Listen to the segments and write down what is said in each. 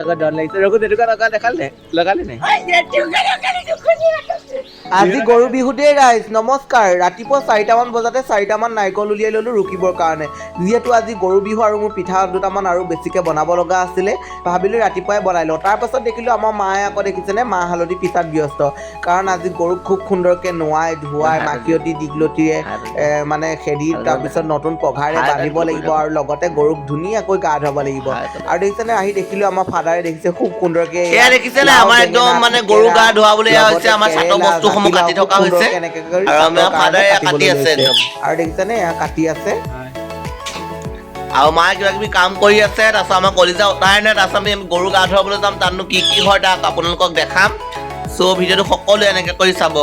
ডৰ লাগিছে ৰঘু তেনেকুৱা লগালে নাই আজি গৰু বিহুতেই ৰাইজ নমস্কাৰ। ৰাতিপুৱা 4টামান বজাতে 4টামান নাৰিকল উলিয়াই ল'লোঁ ৰুকিবৰ কাৰণে, যিহেতু আজি গৰু বিহু আৰু মোৰ পিঠা দুটামান আৰু বেছিকৈ বনাব লগা আছিলে, ভাবিলোঁ ৰাতিপুৱাই বনাই লওঁ। তাৰপাছত দেখিলোঁ আমাৰ মায়ে আকৌ দেখিছেনে মাহ হালধি পিছাত ব্যস্ত, কাৰণ আজি গৰুক খুব সুন্দৰকৈ নোৱাই ধুৱাই মাখিয়তী দীঘলতিৰে মানে খেদি তাৰপিছত নতুন পঘাৰে বান্ধিব লাগিব আৰু লগতে গৰুক ধুনীয়াকৈ গা ধুৱাব লাগিব। আৰু দেখিছেনে আহি দেখিলোঁ আমাৰ ফাদাৰে দেখিছে খুব সুন্দৰকৈ দেখিছেনে আমাৰ একদম মানে গৰু গা ধুৱাবলৈ হৈছে আমাৰ ছাতৰ বস্তুসমূহ কাটি থকা হৈছে আৰু আমাৰ ফাদাৰে কাটি আছে একদম আৰু দেখিছেনে এয়া কাটি আছে আৰু মায়ে কিবা কিবি কাম কৰি আছে। তাৰপিছত আমাৰ কলিজা উঠাই নাই, তাৰপিছত আমি গৰু গা ধুৱাবলৈ যাম, তাতনো কি কি হয় তাক আপোনালোকক দেখাম। চ' ভিডিঅ'টো সকলোৱে এনেকৈ কৰি চাব।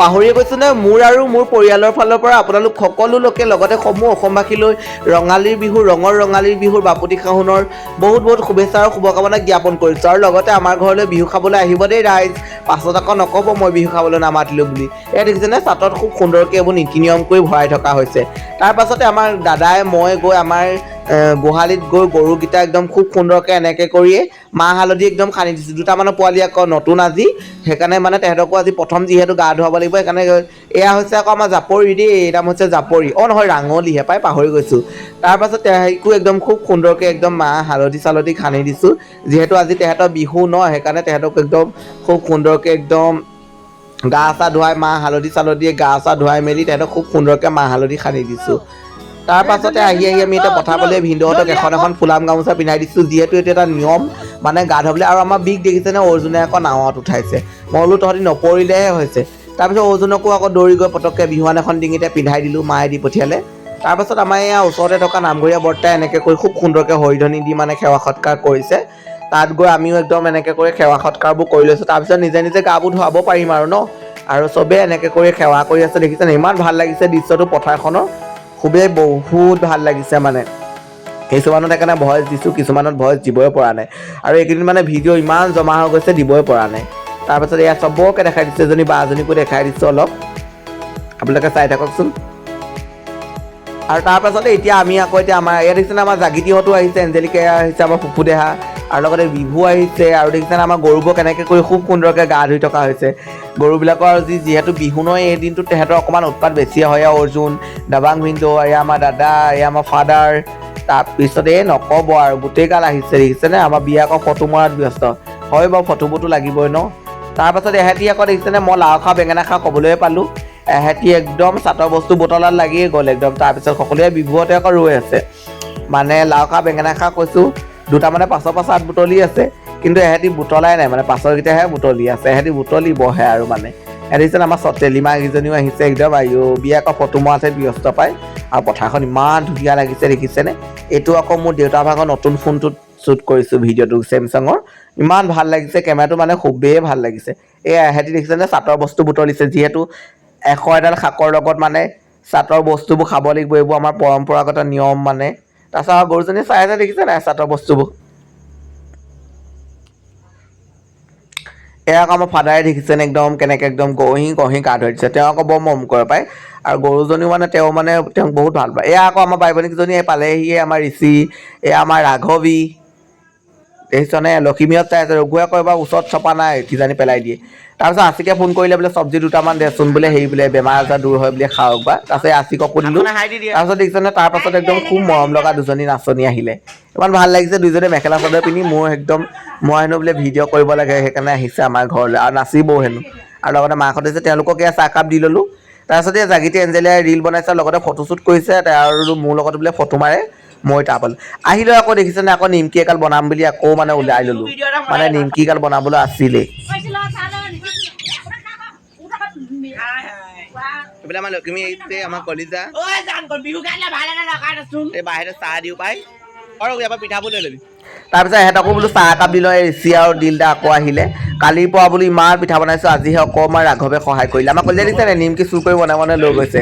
পাহৰিয়ে গৈছোঁ নে, মোৰ আৰু মোৰ পৰিয়ালৰ ফালৰ পৰা আপোনালোক সকলো লোকে লগতে সমূহ অসমবাসীলৈ ৰঙালীৰ বিহু ৰঙৰ ৰঙালীৰ বিহুৰ বাপুতি সাহোনৰ বহুত বহুত শুভেচ্ছা আৰু শুভকামনা জ্ঞাপন কৰিছোঁ। আৰু লগতে আমাৰ ঘৰলৈ বিহু খাবলৈ আহিব দেই ৰাইজ, পাছত আকৌ নক'ব মই বিহু খাবলৈ নামাতিলোঁ বুলি। এয়া দেখিছেনে চাটত খুব সুন্দৰকৈ এইবোৰ নীতি নিয়ম কৰি ভৰাই থকা হৈছে। তাৰ পাছতে আমাৰ দাদাই মই গৈ আমাৰ গোহালিত গৈ গৰুকেইটা একদম খুব সুন্দৰকৈ এনেকৈ কৰিয়ে মাহ হালধি একদম সানি দিছোঁ। দুটামানৰ পোৱালি আকৌ নতুন আজি, সেইকাৰণে মানে তেহেঁতকো আজি প্ৰথম যিহেতু গা ধুৱাব লাগিব, সেইকাৰণে এয়া হৈছে আকৌ আমাৰ জাপৰি দেই, এই নাম হৈছে জাপৰি, নহয় ৰাঙলীহে পাই পাহৰি গৈছোঁ। তাৰপাছত তেহেঁতকো একদম খুব সুন্দৰকৈ একদম মাহ হালধি চালধি সানি দিছোঁ, যিহেতু আজি তেহেঁতৰ বিহু ন, সেইকাৰণে তেহেঁতক একদম খুব সুন্দৰকৈ একদম গা চা ধুৱাই মাহ হালধি চালধিয়ে গা চা ধুৱাই মেলি তেহেঁতক খুব সুন্দৰকৈ মাহ হালধি সানি দিছোঁ। তাৰ পাছতে আহি আমি এতিয়া পঠাবলৈ ভিনদেউহঁতক এখন ফুলাম গামোচা পিন্ধাই দিছোঁ, যিহেতু এইটো এটা নিয়ম মানে গা ধুৱাবলৈ। আৰু আমাৰ বিগ দেখিছেনে অৰ্জুনে আকৌ নাৱত উঠাইছে, মই বোলো তহঁতি নপৰিলেহে হৈছে। তাৰপিছত অৰ্জুনকো আকৌ দৌৰি গৈ পটককৈ বিহুৱান এখন ডিঙিতে পিন্ধাই দিলোঁ, মায়ে দি পঠিয়ালে। তাৰপাছত আমাৰ এয়া ওচৰতে থকা নামঘৰীয়া বৰ্তাই এনেকৈ কৰি খুব সুন্দৰকৈ হৰিধনি দি মানে সেৱা সৎকাৰ কৰিছে। তাত গৈ আমিও একদম এনেকৈ কৰি সেৱা সৎকাৰবোৰ কৰি লৈছোঁ। তাৰপিছত নিজে নিজে গাবোৰ ধুৱাব পাৰিম আৰু ন, আৰু চবেই এনেকৈ কৰি সেৱা কৰি আছে। দেখিছেনে ইমান ভাল লাগিছে দৃশ্যটো পথাৰখনৰ, খুবেই বহুত ভাল লাগিছে মানে। কিছুমানত সেইকাৰণে ভইচ দিছোঁ, কিছুমানত ভইচ দিবই পৰা নাই, আৰু এইকেইদিন মানে ভিডিঅ' ইমান জমা হৈ গৈছে দিবই পৰা নাই। তাৰপাছত এয়া চবকে দেখাই দিছোঁ, এজনী বা এজনীকো দেখাই দিছোঁ অলপ, আপোনালোকে চাই থাককচোন। আৰু তাৰপাছতে এতিয়া আমি আকৌ এতিয়া আমাৰ ইয়াত দেখিছেনে আমাৰ জাগিতিহঁতো আহিছে, এঞ্জেলিকা আহিছে, আমাৰ ফুফু দেহা, আৰু লগতে বিভু আহিছে। আৰু দেখিছেনে আমাৰ গৰুবোৰ কেনেকৈ কৰি খুব সুন্দৰকৈ গা ধুই থকা হৈছে। গৰুবিলাকৰ যিহেতু বিহু নহয় এই দিনটোত তেহেঁতৰ অকণমান উৎপাত বেছিয়ে হয়। অৰ্জুন, দাবাং ভিনদেউ, এয়া আমাৰ দাদা, এয়া আমাৰ ফাদাৰ, তাৰপিছত এই নক'ব আৰু গোটেই গাল আহিছে। দেখিছেনে আমাৰ বিয়া আকৌ ফটো মৰাত ব্যস্ত হয় বাৰু, ফটোবোৰতো লাগিবই ন। তাৰপাছত এহেঁতি আকৌ দেখিছেনে মই লাও খা বেঙেনা খা ক'বলৈ পালোঁ, এহেঁতি একদম চাটৰ বস্তু বটলাত লাগিয়ে গ'ল একদম। তাৰপিছত সকলোৱে বিহুহঁতে আকৌ ৰৈ আছে, মানে লাও খা বেঙেনা খা কৈছোঁ, দুটামানে পাছৰ হাত বুটলি আছে, কিন্তু এহেঁতি বুটলাই নাই, মানে পাছৰকেইটাহে বুটলি আছে, এহেঁতি বুটলিবহে আৰু মানে। দেখিছেনে আমাৰ তেলিমা কেইজনীও আহিছে একদম, বিয়া আকৌ ফটো মৰাতহে ব্যস্ত পায়। আৰু পথাৰখন ইমান ধুনীয়া লাগিছে দেখিছেনে। এইটো আকৌ মোৰ দেউতাৰ ভাগৰ নতুন ফোনটোত শ্বুট কৰিছোঁ ভিডিঅ'টো, চেমচাঙৰ, ইমান ভাল লাগিছে কেমেৰাটো, মানে খুবেই ভাল লাগিছে। এয়া এহেঁতি দেখিছেনে চাটৰ বস্তু বুটলিছে, যিহেতু 100 এডাল শাকৰ লগত মানে চাটৰ বস্তুবোৰ খাব লাগিব, এইবোৰ আমাৰ পৰম্পৰাগত নিয়ম মানে। তাৰপিছত আমাৰ গৰুজনী চাই আছে দেখিছে নাই চাটৰ বস্তুবোৰ। এয়া আকৌ আমাৰ ফাদাৰে দেখিছেনে একদম কেনেকৈ একদম গহি গহি গা ধুৱাই দিছে, তেওঁ আকৌ বৰ মৰম কৰে পায়। আৰু গৰুজনীও মানে তেওঁক বহুত ভাল পায়। এয়া আকৌ আমাৰ বাই ভনীকেইজনী পালেহিয়ে, আমাৰ ঋষি, এয়া আমাৰ ৰাঘৱী, দেখিছনে লখিমীহঁত চাই আছে। ৰঘুৱে আকৌ এবাৰ ওচৰত চপা নাই, কিজানি পেলাই দিয়ে। তাৰপিছত আচিকে ফোন কৰিলে বোলে চব্জি দুটামান দেচোন বোলে, হেৰি বোলে বেমাৰ আজাৰ দূৰ হয় বোলে, খাওক বা। তাৰপিছত আচিককো দিলোঁ। তাৰপিছত দেখিছেনে তাৰপাছত একদম খুব মৰম লগা দুজনী নাচনী আহিলে, ইমান ভাল লাগিছে দুইজনী মেখেলা চাদৰ পিন্ধি। মোৰ একদম মই হেনো বোলে ভিডিঅ' কৰিব লাগে, সেইকাৰণে আহিছে আমাৰ ঘৰলৈ, আৰু নাচিবও হেনো। আৰু লগতে মাকহঁতে যে তেওঁলোকক এয়া চাহকাপ দি ল'লোঁ। তাৰপিছতে জাগিতি এঞ্জেলিয়াই ৰীল বনাইছে, লগতে ফটোশ্বুট কৰিছে, আৰু মোৰ লগত বোলে ফটো মাৰে, মই তাৰ পালোঁ আহিলৈ আকৌ দেখিছেনে আকৌ নিমকি এগাল বনাম বুলি আকৌ মানে ওলাই ল'লোঁ, মানে নিমকি গাল বনাবলৈ আছিলেই। এইফালে আমাৰ লখিমী আহিছে, আমাৰ কলিজা এই বাহিৰত চাহ দিওঁ পাই, আৰু ইয়াৰ পৰা পিঠাবোৰ লৈ ল'বি। তাৰপিছত এহেঁতকো বোলো চাহ একাপ দি লয়, ঋষি আৰু দিলদা আকৌ আহিলে, কালিৰ পৰা বোলো ইমান পিঠা বনাইছোঁ আজিহে অকণমান ৰাঘৱে সহায় কৰিলে আমাক কলিয়াই দিছে নে নিমকি চুৰ কৰি বনাই বনাই লৈ গৈছে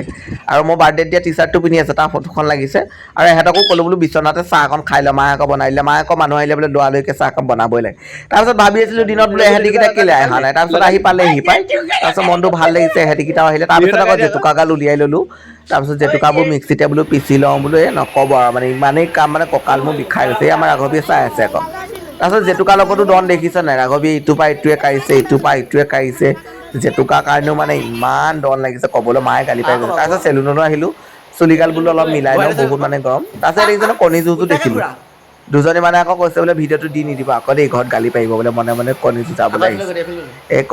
আৰু মই বাৰ্থডেত দিয়া টি চাৰ্টটো পিন্ধি আছে তাৰ ফটোখন লাগিছে আৰু এহেঁতকো ক'লো বোলো বিচনাতে চাহ অকণ খাই লওঁ মায়ে আকৌ বনাই দিলে মায়ে আকৌ মানুহ আহিলে বোলে দুৱালৈকে চাহ অকণ বনাবই লাগে তাৰপিছত ভাবি আছিলোঁ দিনত বোলে এহেঁতিকেইটা কেলৈ অহা নাই তাৰপিছত আহি পালেহি পাই তাৰপিছত মনটো ভাল লাগিছে এহেঁতিকেইটাও আহিলে তাৰপিছত আকৌ জেতুকাগাল উলিয়াই ল'লোঁ তাৰপিছত জেতুকাবোৰ মিক্সিতে বোলো পিচি লওঁ বোলো এই নক'ব আৰু মানে ইমানেই কাম মানে কঁকাল মোৰ বিষাই গৈছে এই আমাৰ ৰাঘৱীয়ে চাই আছে আকৌ তাৰপিছত জেতুকাৰ লগতো ডন দেখিছে নাই ৰাঘৱীয়ে ইটোৰ পৰা ইটোৱে কাঢ়িছে ইটোৰ পৰা ইটোৱে কাঢ়িছে জেতুকাৰ কাৰণেও মানে ইমান ডন লাগিছে ক'বলৈ মায়ে গালি পাই গৈছে তাৰপিছত চেলুনলৈ আহিলোঁ চুলিগাল বোলো অলপ মিলাই লওঁ বহুত মানে গৰম তাৰপিছত এইজনে কণী যুঁজো দেখিলোঁ দুজনী মানে আকৌ কৈছে বোলে ভিডিঅ'টো দি নিদিব আকৌ দেই ঘৰত গালি পাৰিব বোলে মনে মনে কণী যুঁজাবলৈ আহিছে এই